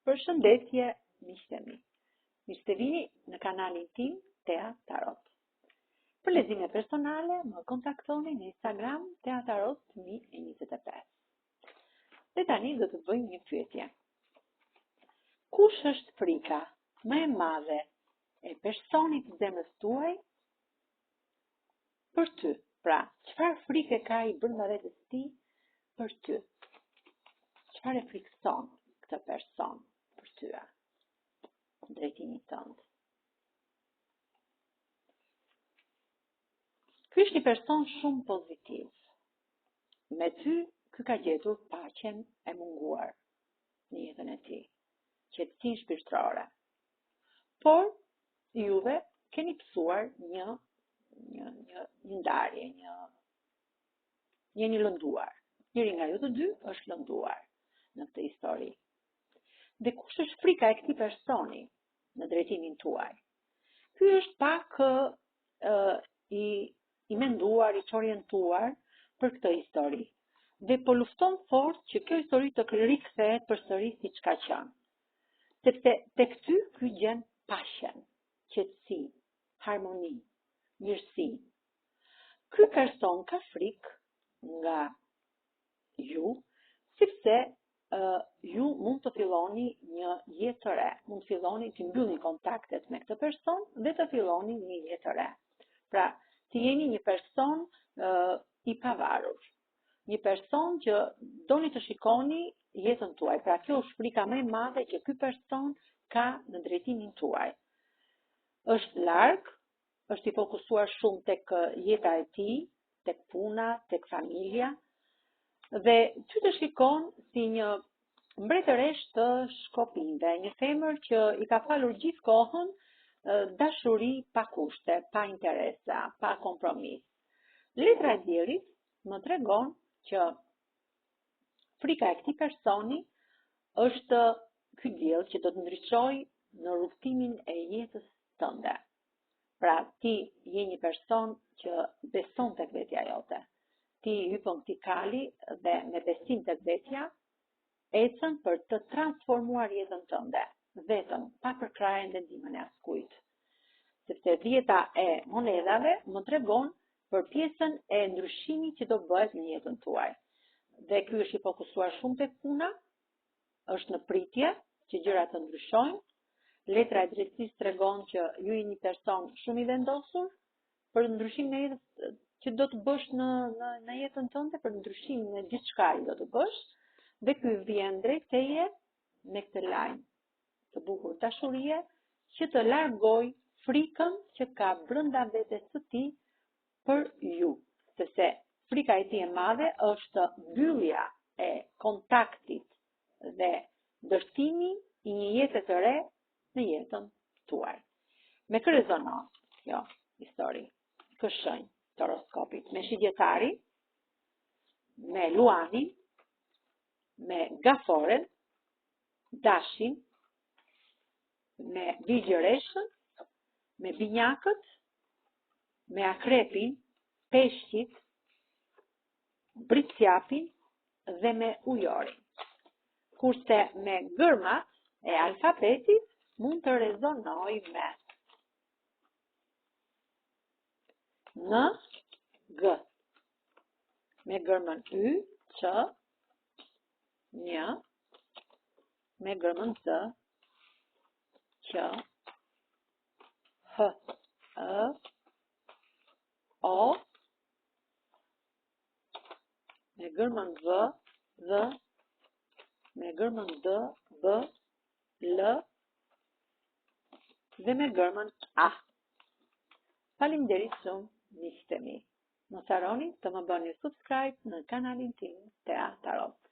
Përshëndetje, miqtë e mi. Mirë se vini në kanalin tim Tea Tarot. Për lexime personale, më kontaktoni në Instagram Tea Tarot 2025. Dhe tani do të bëjmë një pyetje. Kush është frika më e madhe e personit të zemrës tuaj për ty? Pra, çfarë frike ka i brenda vetes ti për ty? Çfarë e frikson këtë person për ty? Drejtimin tënd. Ky është një person shumë pozitiv. Me ty, ky ka gjetur paqen e munguar në jetën e tij, qetësinë shpirtërore. Por juve keni pësuar një ndarje, jeni lënduar. Njëri nga ju të dy është lënduar në këtë histori. Dhe kush është frika e këtij personi në drejtimin tuaj? Ky është pak i menduar, i orientuar për këtë histori. Dhe po lufton fort që kjo histori të rikthehet përsëri siç ka qenë. Sepse tek ty ky gjen paqen, qetësi, harmoni, mirësi. Ky person ka frikë nga ju, sepse ju mund të filloni një jetë të re, mund të filloni të mbyllni kontaktet me këtë person dhe të filloni një jetë të re. Pra, të jeni një person i pavarur, një person që doni të shikoni jetën tuaj. Pra, kjo është frika më e madhe që ky person ka në drejtimin tuaj. Është larg, është i fokusuar shumë tek jeta e tij, tek puna, tek familja, dhe ty të shikon si një mbretëresh të shkopimve, një femër që i ka falur gjithë kohën dashuri pa kushte, pa interesa, pa kompromis. Letra e Diellit më tregon që frika e këtij personi është ky diell që do të ndriçojë në rrugtimin e jetës tënde. Pra, ti je një person që beson tek vetja jote. Ti hypon këtij kali dhe me besim tek vetja ecën për të transformuar jetën tënde, vetëm, pa përkrahjen dhe ndihmën e askujt. Sepse dhjeta e monedhave më tregon për pjesën e ndryshimit që do bëhet në jetën tuaj. Dhe ky është i fokusuar shumë tek puna, është në pritje që gjërat të ndryshojnë. Letra e drejtësisë tregon që ju jeni një person shumë i vendosur për ndryshimin e jetës që do të bësh në jetën tënde, për ndryshimin e gjithçka do të bësh, dhe ky vjen drejt teje me këtë lajm të bukur dashurie që të largoj frikën që ka brenda vetes së tij për ju. Sepse frika e tij e madhe është mbyllja e kontaktit dhe ndërtimi i një jete të re në jetën tuaj. Me kë rezonon kjo histori? Kë shenjë të horoskopit? Me shigjetari, me luanin, me gaforen, dashin, me vigjëreshën, me binjakët, me akrepin, peshqit, britsjapin dhe me ujorin. Kurse me gërmat e alfabetit mund të rezonoj me N, G, me gërmën Y, Q, Një, me gërmën Z, Q, H, E, O, me gërmën V, D, me gërmën D, B, L, dhe me gërmën A. Faleminderit shumë, miqtë e mi. Mos harroni të më bëni subscribe në kanalin tim Tea Tarot.